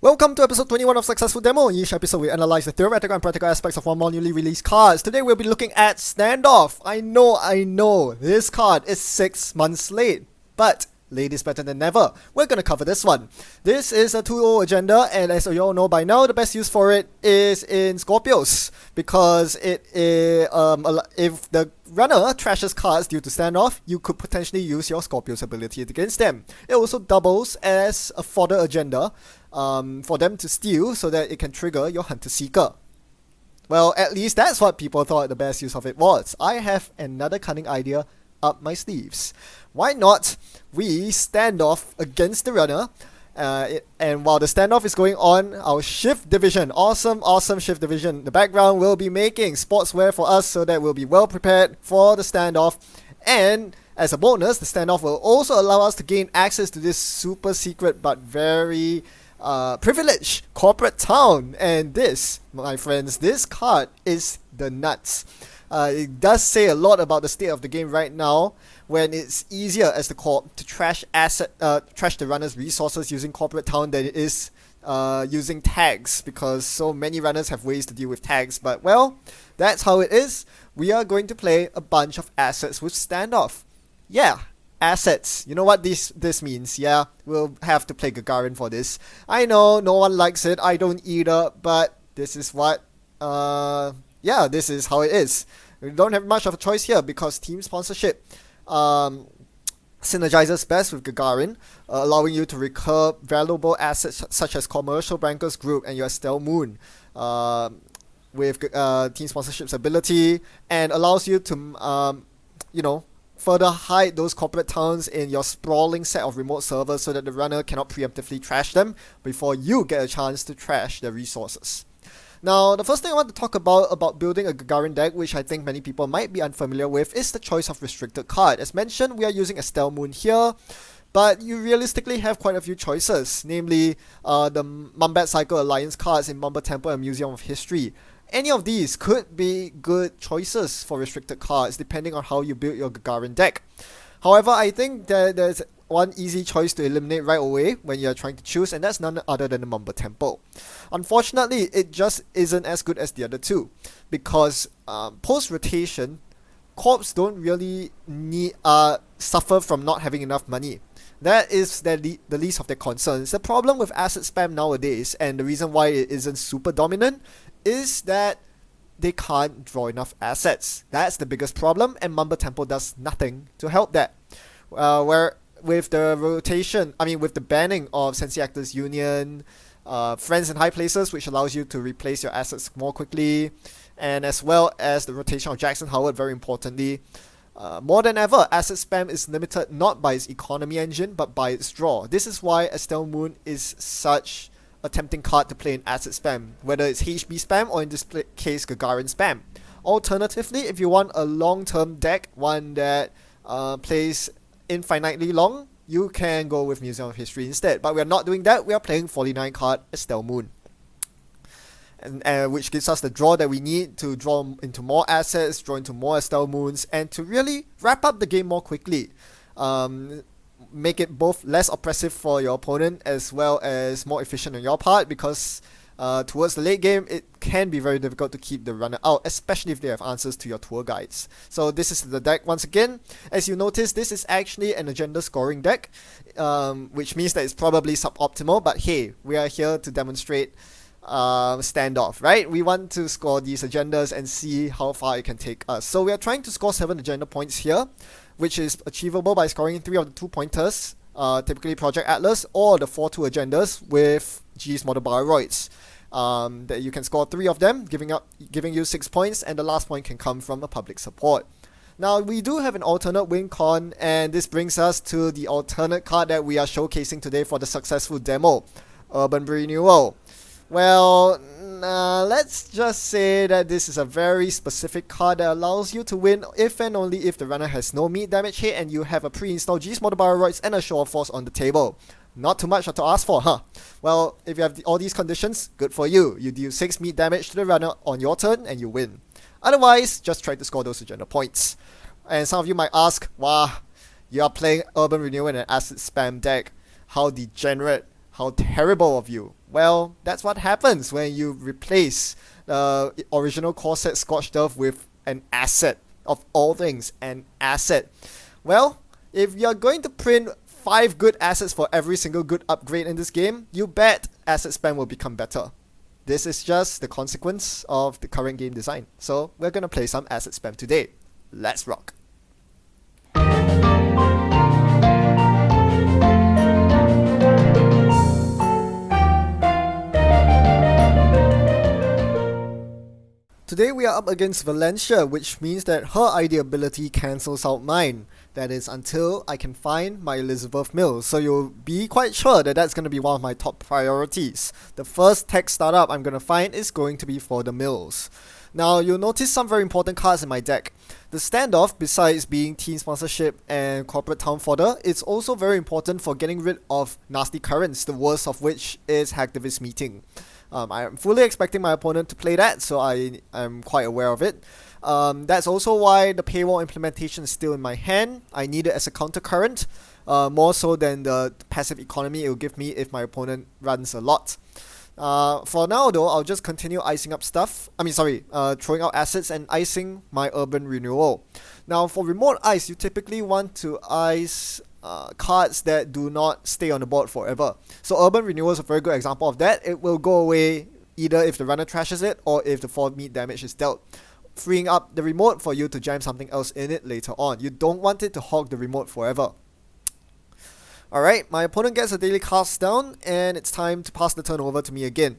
Welcome to episode 21 of Successful Demo. In each episode, we analyze the theoretical and practical aspects of one more newly released cards. Today, we'll be looking at Standoff. I know, this card is 6 months late, but late is better than never. We're gonna cover this one. This is a 2-0 agenda, and as you all know by now, the best use for it is in Scorpios, because if the runner trashes cards due to Standoff, you could potentially use your Scorpios ability against them. It also doubles as a fodder agenda for them to steal so that it can trigger your Hunter Seeker. Well, at least that's what people thought the best use of it was. I have another cunning idea up my sleeves. Why not we stand off against the runner, and while the standoff is going on, our shift division, awesome shift division in the background, will be making sportswear for us so that we'll be well prepared for the standoff. And as a bonus, the standoff will also allow us to gain access to this super secret but very privileged corporate town. And this, my friends, this card is the nuts. It does say a lot about the state of the game right now, when it's easier as the corp to trash the runner's resources using corporate town than it is using tags, because so many runners have ways to deal with tags. But well, that's how it is. We are going to play a bunch of assets with Standoff. Yeah, assets. You know what this means? Yeah, we'll have to play Gagarin for this. I know no one likes it. I don't either. But this is what. Yeah, this is how it is. We don't have much of a choice here because team sponsorship synergizes best with Gagarin, allowing you to recur valuable assets such as Commercial Bankers Group and your Estelle Moon with team sponsorship's ability, and allows you to further hide those corporate towns in your sprawling set of remote servers so that the runner cannot preemptively trash them before you get a chance to trash their resources. Now, the first thing I want to talk about building a Gagarin deck, which I think many people might be unfamiliar with, is the choice of restricted card. As mentioned, we are using Estelle Moon here, but you realistically have quite a few choices, namely the Mumbat Cycle Alliance cards in Mumba Temple and Museum of History. Any of these could be good choices for restricted cards, depending on how you build your Gagarin deck. However, I think that there's one easy choice to eliminate right away when you're trying to choose, and that's none other than the Mumba Temple. Unfortunately, it just isn't as good as the other two, because post-rotation, corps don't really suffer from not having enough money. That is the least of their concerns. The problem with asset spam nowadays, and the reason why it isn't super dominant, is that they can't draw enough assets. That's the biggest problem, and Mumba Temple does nothing to help that. Where with the with the banning of Sensi Actors Union, Friends in High Places, which allows you to replace your assets more quickly, and as well as the rotation of Jackson Howard, very importantly, more than ever, asset spam is limited not by its economy engine, but by its draw. This is why Estelle Moon is such a tempting card to play in asset spam, whether it's HB spam or in this case Gagarin spam. Alternatively, if you want a long-term deck, one that plays infinitely long, you can go with Museum of History instead. But we are not doing that. We are playing 49 card Estelle Moon, and which gives us the draw that we need to draw into more assets, draw into more Estelle Moons, and to really wrap up the game more quickly. Make it both less oppressive for your opponent as well as more efficient on your part, because towards the late game, it can be very difficult to keep the runner out, especially if they have answers to your tour guides. So this is the deck once again. As you notice, this is actually an agenda scoring deck, which means that it's probably suboptimal, but hey, we are here to demonstrate Standoff, right? We want to score these agendas and see how far it can take us. So we are trying to score 7 agenda points here, which is achievable by scoring 3 of the 2 pointers, typically Project Atlas, or the 4-2 agendas with G's Model Bioroids. That you can score 3 of them, giving you 6 points, and the last point can come from a public support. Now, we do have an alternate win con, and this brings us to the alternate card that we are showcasing today for the successful demo, Urban Renewal. Well, let's just say that this is a very specific card that allows you to win if and only if the runner has no meat damage hit and you have a pre-installed G's Model Bioroids and a Show of Force on the table. Not too much to ask for, huh? Well, if you have all these conditions, good for you. You deal 6 meat damage to the runner on your turn and you win. Otherwise, just try to score those agenda points. And some of you might ask, wow, you are playing Urban Renewal in an asset spam deck. How degenerate. How terrible of you. Well, that's what happens when you replace the original core set Scorched Earth with an asset. Of all things, an asset. Well, if you're going to print 5 good assets for every single good upgrade in this game, you bet asset spam will become better. This is just the consequence of the current game design. So we're gonna play some asset spam today. Let's rock. Today we are up against Valencia, which means that her ID ability cancels out mine. That is until I can find my Elizabeth Mills. So you'll be quite sure that that's going to be one of my top priorities. The first tech startup I'm going to find is going to be for the Mills. Now you'll notice some very important cards in my deck. The Standoff, besides being team sponsorship and corporate town fodder, it's also very important for getting rid of nasty currents, the worst of which is Hacktivist Meeting. I am fully expecting my opponent to play that, so I am quite aware of it. That's also why the paywall implementation is still in my hand. I need it as a counter current, more so than the passive economy it will give me if my opponent runs a lot. For now though, I'll just continue icing up stuff. Throwing out assets and icing my urban renewal. Now for remote ice, you typically want to ice cards that do not stay on the board forever. So urban renewal is a very good example of that. It will go away either if the runner trashes it or if the 4 meat damage is dealt, freeing up the remote for you to jam something else in it later on. You don't want it to hog the remote forever. Alright, my opponent gets a daily cast down and it's time to pass the turn over to me again.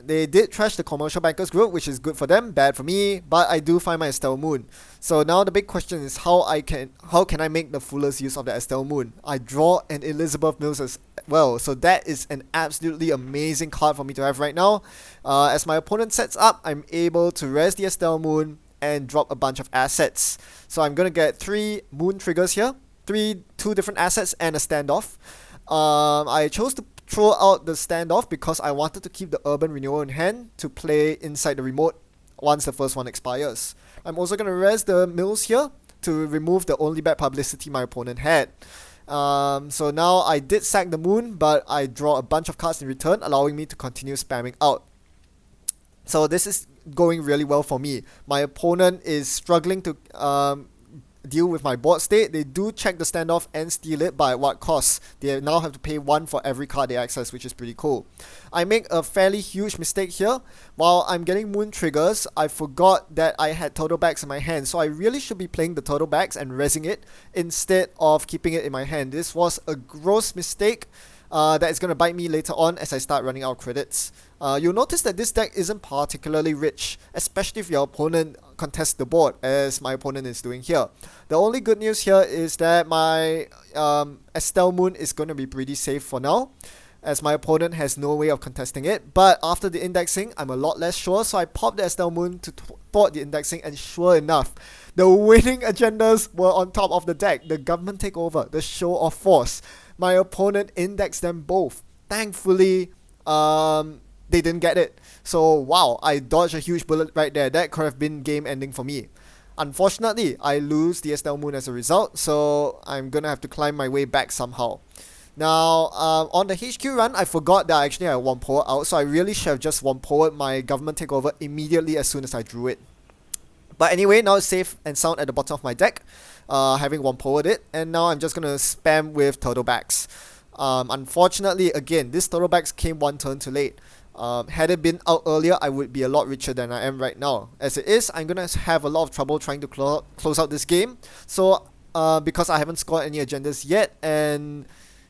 They did trash the commercial bankers group, which is good for them, bad for me, but I do find my Estelle Moon. So now the big question is how can I make the fullest use of the Estelle Moon? I draw an Elizabeth Mills as well, so that is an absolutely amazing card for me to have right now. As my opponent sets up, I'm able to res the Estelle Moon and drop a bunch of assets. So I'm gonna get 3 moon triggers here, 2 different assets and a standoff. I chose to throw out the standoff because I wanted to keep the urban renewal in hand to play inside the remote once the first one expires. I'm also going to res the mills here to remove the only bad publicity my opponent had. So now I did sack the moon, but I draw a bunch of cards in return, allowing me to continue spamming out. So this is going really well for me. My opponent is struggling to deal with my board state. They do check the standoff and steal it, but at what cost? They now have to pay 1 for every card they access, which is pretty cool. I make a fairly huge mistake here. While I'm getting moon triggers, I forgot that I had turtle bags in my hand, so I really should be playing the turtle bags and rezzing it instead of keeping it in my hand. This was a gross mistake that is going to bite me later on as I start running out of credits. You'll notice that this deck isn't particularly rich, especially if your opponent contests the board, as my opponent is doing here. The only good news here is that my Estelle Moon is going to be pretty safe for now, as my opponent has no way of contesting it. But after the indexing, I'm a lot less sure, so I popped the Estelle Moon to thwart the indexing, and sure enough, the winning agendas were on top of the deck. The government takeover, the show of force. My opponent indexed them both. Thankfully, they didn't get it. So wow, I dodged a huge bullet right there. That could have been game ending for me. Unfortunately, I lose the Estelle Moon as a result, so I'm gonna have to climb my way back somehow. Now, on the HQ run, I forgot that I actually had 1 power out, so I really should have just 1 powered my government takeover immediately as soon as I drew it. But anyway, now it's safe and sound at the bottom of my deck, having 1 powered it, and now I'm just gonna spam with turtle bags. Unfortunately, again, this turtle bags came 1 turn too late. Had it been out earlier, I would be a lot richer than I am right now. As it is, I'm gonna have a lot of trouble trying to close out this game. So, because I haven't scored any agendas yet, and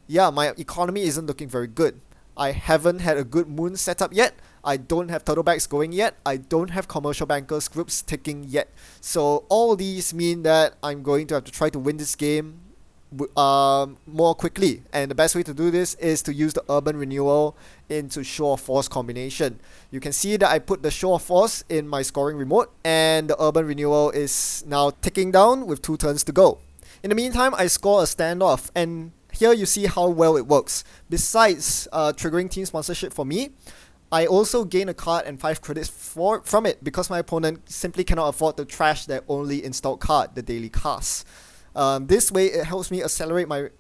yeah, my economy isn't looking very good. I haven't had a good moon setup yet. I don't have turtle bags going yet. I don't have commercial bankers groups ticking yet. So all these mean that I'm going to have to try to win this game more quickly, and the best way to do this is to use the urban renewal into show of force combination. You can see that I put the show of force in my scoring remote, and the urban renewal is now ticking down with 2 turns to go. In the meantime, I score a standoff, and here you see how well it works. Besides triggering team sponsorship for me, I also gain a card and 5 credits from it because my opponent simply cannot afford to trash their only installed card, the daily cast. This way it helps me accelerate my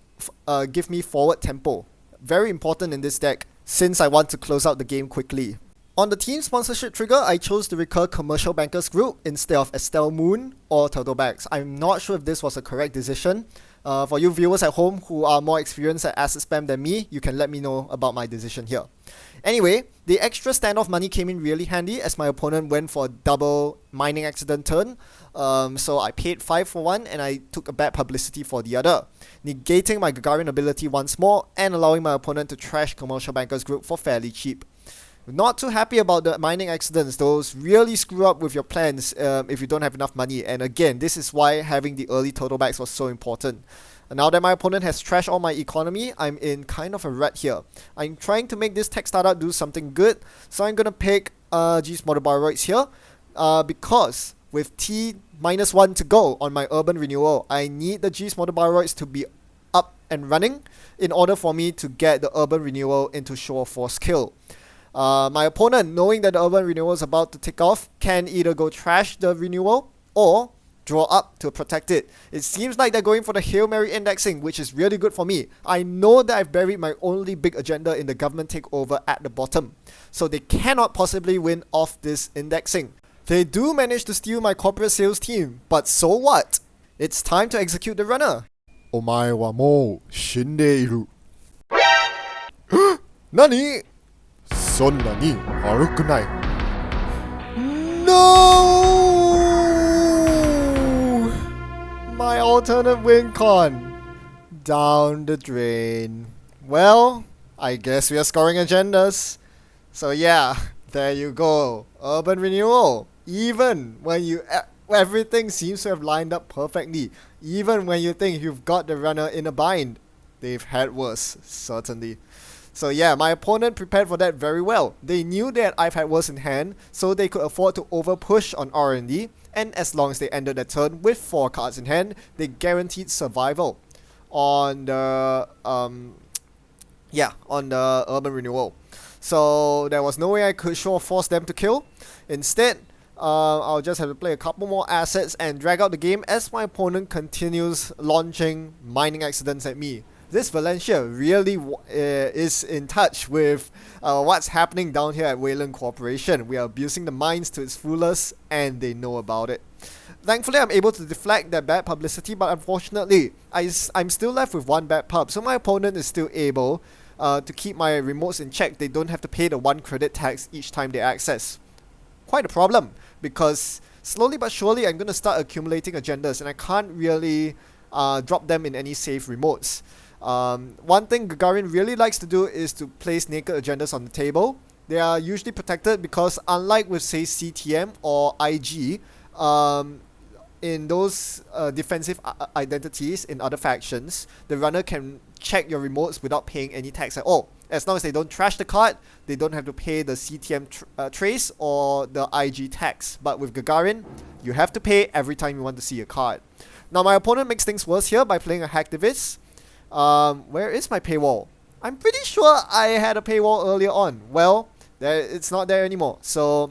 give me forward tempo very important in this deck since I want to close out the game quickly. On the team sponsorship trigger, I chose to recur Commercial Bankers Group instead of Estelle Moon or Turtlebacks. I'm not sure if this was a correct decision. For you viewers at home who are more experienced at asset spam than me, you can let me know about my decision here. Anyway, the extra standoff money came in really handy as my opponent went for a double mining accident turn. So I paid 5 for one and I took a bad publicity for the other, negating my Gagarin ability once more and allowing my opponent to trash Commercial Bankers Group for fairly cheap. Not too happy about the mining accidents. Those really screw up with your plans if you don't have enough money. And again, this is why having the early total backs was so important. And now that my opponent has trashed all my economy, I'm in kind of a rat here. I'm trying to make this tech startup do something good. So I'm going to pick G's Motor Bioroids here. Because with T-1 to go on my Urban Renewal, I need the G's Motor Bioroids to be up and running in order for me to get the Urban Renewal into Show of Force kill. My opponent, knowing that the Urban Renewal is about to tick off, can either go trash the Renewal or draw up to protect it. It seems like they're going for the Hail Mary indexing, which is really good for me. I know that I've buried my only big agenda in the government takeover at the bottom, so they cannot possibly win off this indexing. They do manage to steal my corporate sales team, but so what? It's time to execute the runner. Omae wa mou shindeiru. Nani? そんなに悪くない。No! My alternate win con. Down the drain. Well, I guess we are scoring agendas. So yeah, there you go. Urban Renewal. Even when everything seems to have lined up perfectly. Even when you think you've got the runner in a bind. They've had worse, certainly. So yeah, my opponent prepared for that very well. They knew that I've had worse in hand, so they could afford to overpush on R&D, and as long as they ended their turn with 4 cards in hand, they guaranteed survival on the Urban Renewal. So there was no way I could show force them to kill. Instead, I'll just have to play a couple more assets and drag out the game as my opponent continues launching mining accidents at me. This Valencia really is in touch with what's happening down here at Wayland Corporation. We are abusing the mines to its fullest and they know about it. Thankfully, I'm able to deflect that bad publicity, but unfortunately, I'm still left with 1 bad pub. So my opponent is still able to keep my remotes in check. They don't have to pay the 1 credit tax each time they access. Quite a problem, because slowly but surely I'm going to start accumulating agendas and I can't really drop them in any safe remotes. One thing Gagarin really likes to do is to place naked agendas on the table. They are usually protected because unlike with say CTM or IG, in those defensive identities in other factions, the runner can check your remotes without paying any tax at all. As long as they don't trash the card, they don't have to pay the CTM trace or the IG tax. But with Gagarin, you have to pay every time you want to see a card. Now my opponent makes things worse here by playing a Hacktivist. Where is my paywall? I'm pretty sure I had a paywall earlier on. Well, it's not there anymore. So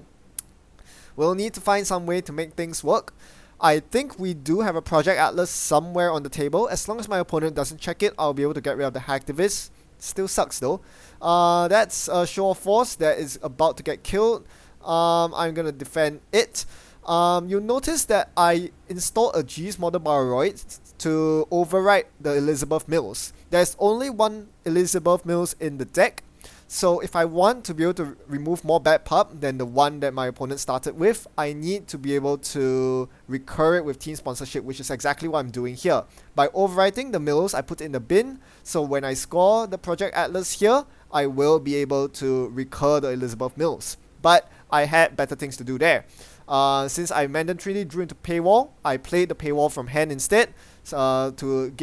we'll need to find some way to make things work. I think we do have a Project Atlas somewhere on the table. As long as my opponent doesn't check it, I'll be able to get rid of the Hacktivist. Still sucks though. That's a Show of Force that is about to get killed. I'm gonna defend it. You'll notice that I installed a G's Motor Bioroid to override the Elizabeth Mills. There's only 1 Elizabeth Mills in the deck, so if I want to be able to remove more bad pub than the one that my opponent started with, I need to be able to recur it with team sponsorship, which is exactly what I'm doing here. By overwriting the Mills, I put it in the bin, so when I score the Project Atlas here, I will be able to recur the Elizabeth Mills. But I had better things to do there. Since I mandatorily drew into paywall, I played the paywall from hand instead, to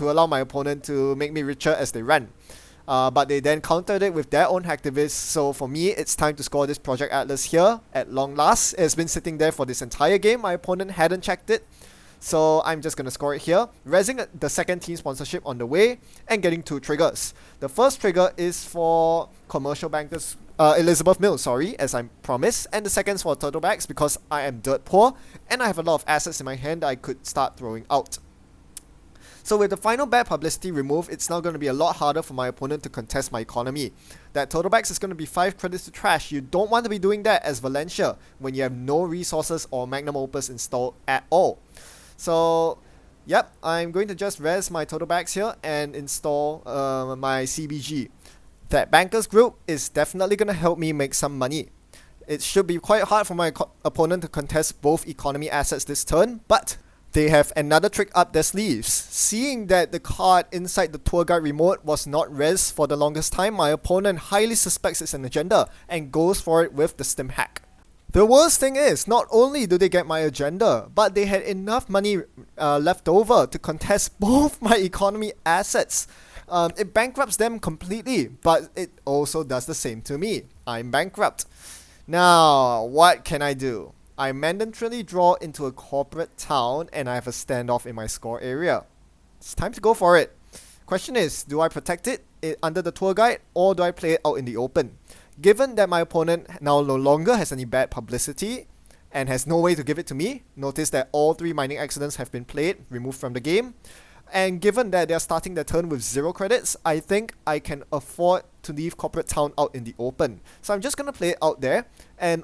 allow my opponent to make me richer as they run. But they then countered it with their own Hacktivists, so for me, it's time to score this Project Atlas here at long last. It's been sitting there for this entire game, my opponent hadn't checked it. So I'm just going to score it here, raising the second team sponsorship on the way, and getting 2 triggers. The first trigger is for Commercial Bankers, Elizabeth Mills, sorry, as I promised, and the second is for Turtlebacks because I am dirt poor, and I have a lot of assets in my hand that I could start throwing out. So with the final bad publicity removed, it's now going to be a lot harder for my opponent to contest my economy. That total backs is going to be 5 credits to trash. You don't want to be doing that as Valencia when you have no resources or Magnum Opus installed at all. So yep, I'm going to just res my total backs here and install my CBG. That Bankers group is definitely going to help me make some money. It should be quite hard for my opponent to contest both economy assets this turn, but they have another trick up their sleeves. Seeing that the card inside the tour guide remote was not res for the longest time, my opponent highly suspects it's an agenda and goes for it with the stim hack. The worst thing is, not only do they get my agenda, but they had enough money left over to contest both my economy assets. It bankrupts them completely, but it also does the same to me. I'm bankrupt. Now, what can I do? I mandatorily draw into a corporate town and I have a standoff in my score area. It's time to go for it. Question is, do I protect it under the tour guide or do I play it out in the open? Given that my opponent now no longer has any bad publicity and has no way to give it to me, notice that all 3 mining accidents have been played, removed from the game. And given that they're starting their turn with 0 credits, I think I can afford to leave Corporate Town out in the open. So I'm just going to play it out there. And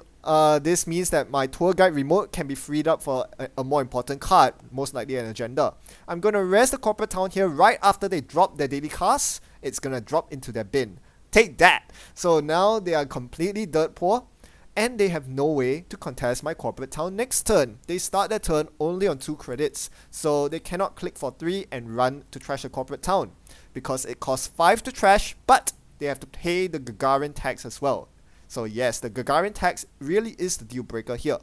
this means that my tour guide remote can be freed up for a more important card, most likely an agenda. I'm going to rest the Corporate Town here right after they drop their daily cast. It's going to drop into their bin. Take that! So now they are completely dirt poor. And they have no way to contest my corporate town next turn. They start their turn only on 2 credits, so they cannot click for 3 and run to trash a corporate town, because it costs 5 to trash, but they have to pay the Gagarin tax as well. So yes, the Gagarin tax really is the deal breaker here.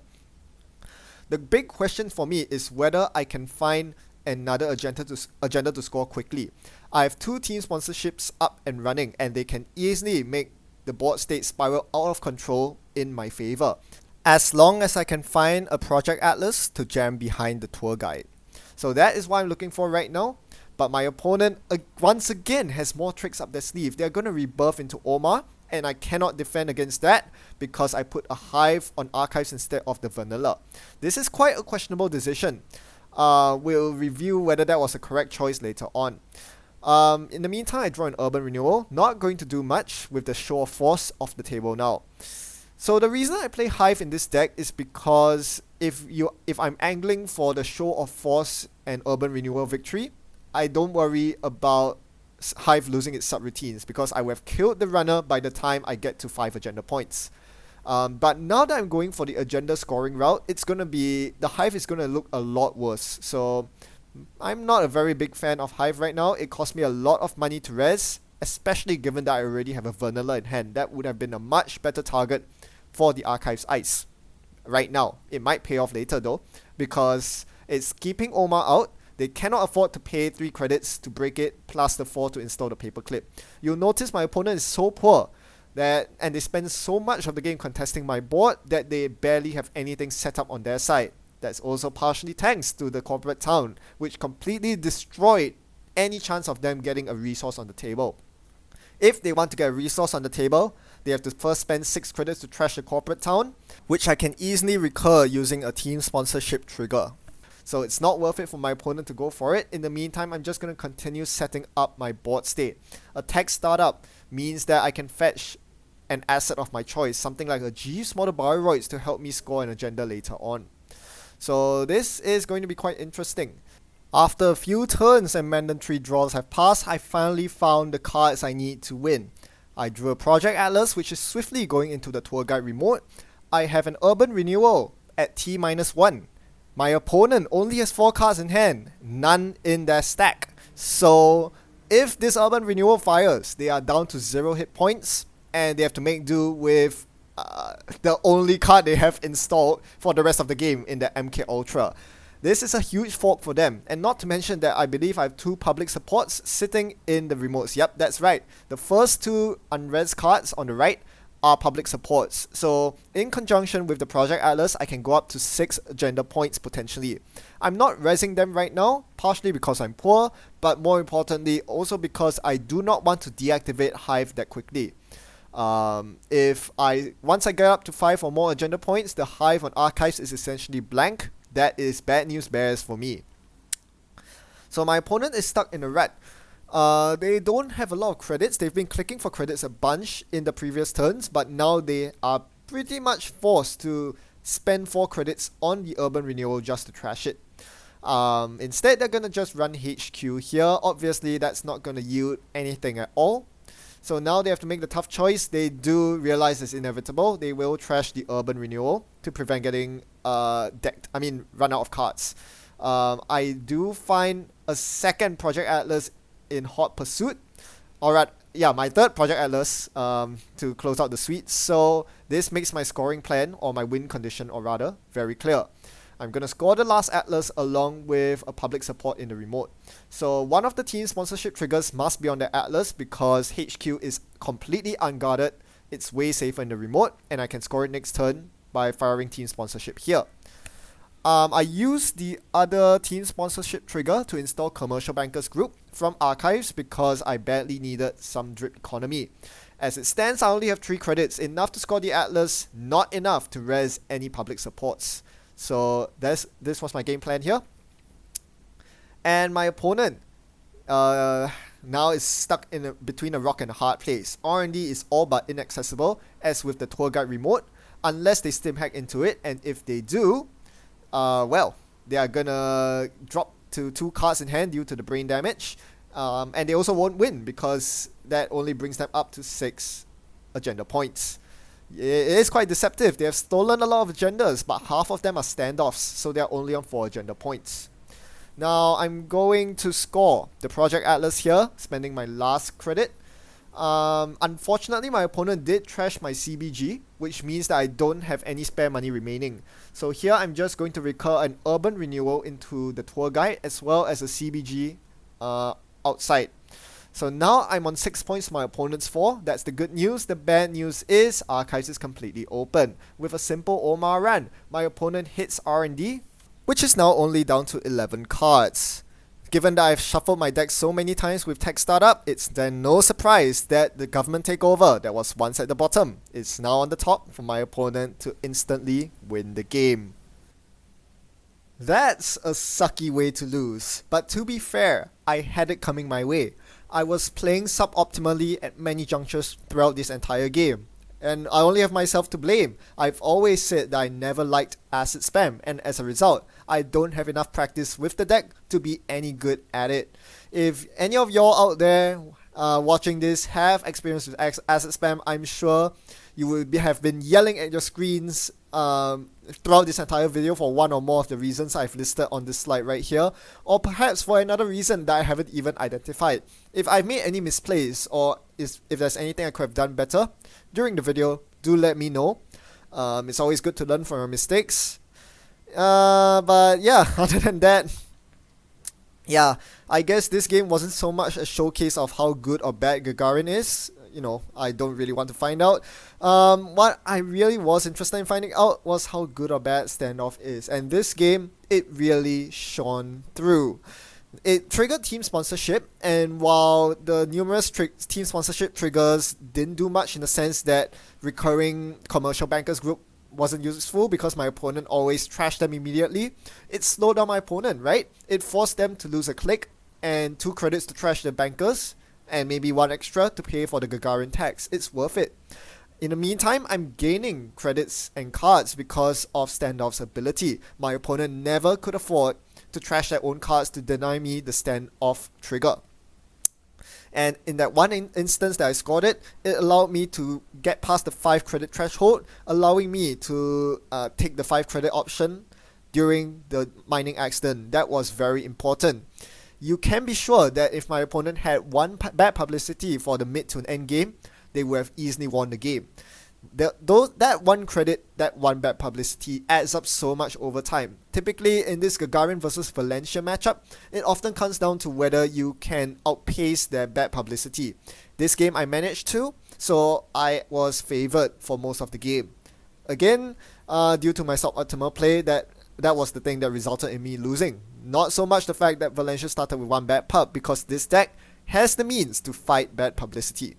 The big question for me is whether I can find another agenda to score quickly. I have 2 team sponsorships up and running, and they can easily make the board state spiral out of control in my favor, as long as I can find a Project Atlas to jam behind the tour guide. So that is what I'm looking for right now, but my opponent once again has more tricks up their sleeve. They're going to rebirth into Omar, and I cannot defend against that because I put a Hive on Archives instead of the Vanilla. This is quite a questionable decision. We'll review whether that was a correct choice later on. In the meantime, I draw an Urban Renewal. Not going to do much with the Show of Force off the table now. So the reason I play Hive in this deck is because if I'm angling for the Show of Force and Urban Renewal victory, I don't worry about Hive losing its subroutines because I would have killed the runner by the time I get to 5 agenda points. But now that I'm going for the agenda scoring route, the Hive is going to look a lot worse. So I'm not a very big fan of Hive right now. It cost me a lot of money to res, especially given that I already have a Vanilla in hand. That would have been a much better target for the Archives Ice right now. It might pay off later though, because it's keeping Omar out. They cannot afford to pay 3 credits to break it, plus the 4 to install the paperclip. You'll notice my opponent is so poor and they spend so much of the game contesting my board that they barely have anything set up on their side. That's also partially thanks to the corporate town, which completely destroyed any chance of them getting a resource on the table. If they want to get a resource on the table, they have to first spend 6 credits to trash the corporate town, which I can easily recur using a team sponsorship trigger. So it's not worth it for my opponent to go for it. In the meantime, I'm just going to continue setting up my board state. A tech startup means that I can fetch an asset of my choice, something like a Jeeves Model Bioroids to help me score an agenda later on. So this is going to be quite interesting. After a few turns and mandatory draws have passed, I finally found the cards I need to win. I drew a Project Atlas, which is swiftly going into the tour guide remote. I have an Urban Renewal at T-1. My opponent only has 4 cards in hand, none in their stack. So if this Urban Renewal fires, they are down to 0 hit points and they have to make do with the only card they have installed for the rest of the game in the MK Ultra. This is a huge fork for them, and not to mention that I believe I have 2 public supports sitting in the remotes. Yep, that's right. The first 2 unres cards on the right are public supports. So in conjunction with the Project Atlas, I can go up to 6 agenda points potentially. I'm not resing them right now, partially because I'm poor, but more importantly also because I do not want to deactivate Hive that quickly. Once I get up to 5 or more agenda points, the Hive on Archives is essentially blank. That is bad news bears for me. So my opponent is stuck in a red. They don't have a lot of credits. They've been clicking for credits a bunch in the previous turns, but now they are pretty much forced to spend 4 credits on the urban renewal just to trash it. Instead, they're gonna just run HQ here. Obviously, that's not gonna yield anything at all. So now they have to make the tough choice. They do realize it's inevitable. They will trash the urban renewal to prevent getting run out of cards. I do find a second Project Atlas in hot pursuit. Alright, yeah, my third Project Atlas to close out the suite. So this makes my scoring plan, or my win condition, or rather, very clear. I'm gonna score the last Atlas along with a public support in the remote. So one of the team sponsorship triggers must be on the Atlas because HQ is completely unguarded. It's way safer in the remote, and I can score it next turn by firing team sponsorship here. I used the other team sponsorship trigger to install Commercial Bankers Group from archives because I badly needed some drip economy. As it stands, I only have 3 credits, enough to score the Atlas, not enough to res any public supports. So this was my game plan here. And my opponent now is stuck between a rock and a hard place. R&D is all but inaccessible, as with the tour guide remote, unless they stim hack into it, and if they do, they are gonna drop to 2 cards in hand due to the brain damage, and they also won't win because that only brings them up to 6 agenda points. It is quite deceptive. They have stolen a lot of agendas, but half of them are standoffs, so they are only on 4 agenda points. Now I'm going to score the Project Atlas here, spending my last credit. Unfortunately, my opponent did trash my CBG, which means that I don't have any spare money remaining. So here I'm just going to recur an urban renewal into the tour guide as well as a CBG outside. So now I'm on 6 points, my opponent's 4. That's the good news. The bad news is archives is completely open. With a simple Omar run, my opponent hits R&D, which is now only down to 11 cards. Given that I've shuffled my deck so many times with Tech Startup, it's then no surprise that the government takeover that was once at the bottom is now on the top for my opponent to instantly win the game. That's a sucky way to lose, but to be fair, I had it coming my way. I was playing suboptimally at many junctures throughout this entire game, and I only have myself to blame. I've always said that I never liked acid spam, and as a result, I don't have enough practice with the deck to be any good at it. If any of y'all out there watching this have experience with acid spam, I'm sure you will have been yelling at your screens throughout this entire video for one or more of the reasons I've listed on this slide right here, or perhaps for another reason that I haven't even identified. If I've made any misplays, or if there's anything I could have done better during the video, do let me know. It's always good to learn from your mistakes. But yeah, other than that, yeah, I guess this game wasn't so much a showcase of how good or bad Gagarin is. You know, I don't really want to find out. What I really was interested in finding out was how good or bad Standoff is. And this game, it really shone through. It triggered team sponsorship, and while the numerous team sponsorship triggers didn't do much in the sense that recurring Commercial Bankers Group wasn't useful because my opponent always trashed them immediately, it slowed down my opponent, right? It forced them to lose a click and 2 credits to trash the bankers, and maybe 1 extra to pay for the Gagarin tax. It's worth it. In the meantime, I'm gaining credits and cards because of Standoff's ability. My opponent never could afford to trash their own cards to deny me the Standoff trigger. And in that one instance that I scored it, it allowed me to get past the 5 credit threshold, allowing me to take the 5 credit option during the mining accident. That was very important. You can be sure that if my opponent had one bad publicity for the mid to end game, they would have easily won the game. That 1 credit, that 1 bad publicity adds up so much over time. Typically in this Gagarin versus Valencia matchup, it often comes down to whether you can outpace their bad publicity. This game I managed to, so I was favoured for most of the game. Again, due to my suboptimal play, that was the thing that resulted in me losing. Not so much the fact that Valencia started with 1 bad pub, because this deck has the means to fight bad publicity.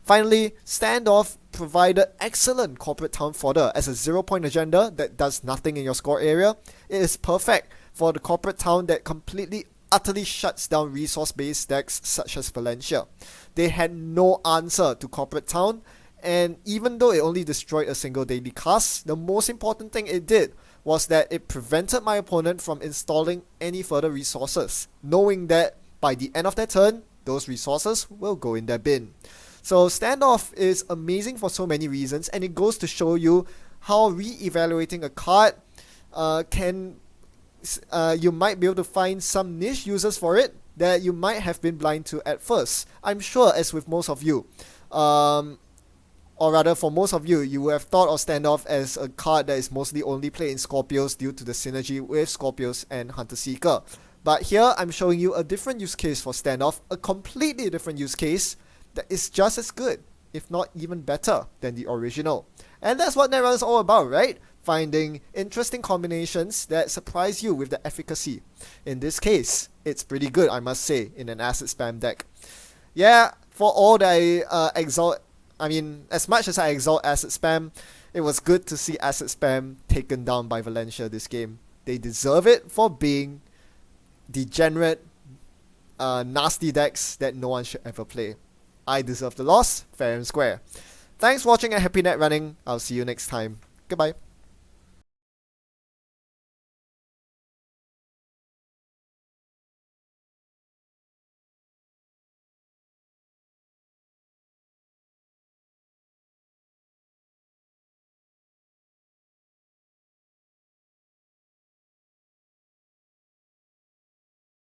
Finally, Standoff provided excellent corporate town fodder as a 0-point agenda that does nothing in your score area. It is perfect for the corporate town that completely utterly shuts down resource-based decks such as Valencia. They had no answer to Corporate Town, and even though it only destroyed a single daily cast, the most important thing it did was that it prevented my opponent from installing any further resources, knowing that by the end of their turn, those resources will go in their bin. So Standoff is amazing for so many reasons, and it goes to show you how re-evaluating a card you might be able to find some niche uses for it that you might have been blind to at first. I'm sure, as with most of you, or rather for most of you, you would have thought of Standoff as a card that is mostly only played in Scorpios due to the synergy with Scorpios and Hunter Seeker. But here I'm showing you a different use case for Standoff, a completely different use case that is just as good, if not even better, than the original. And that's what Netrunner is all about, right? Finding interesting combinations that surprise you with the efficacy. In this case, it's pretty good, I must say, in an acid spam deck. Yeah, for all that as much as I exalt acid spam, it was good to see acid spam taken down by Valencia this game. They deserve it for being degenerate, nasty decks that no one should ever play. I deserve the loss, fair and square. Thanks for watching and happy net running. I'll see you next time. Goodbye.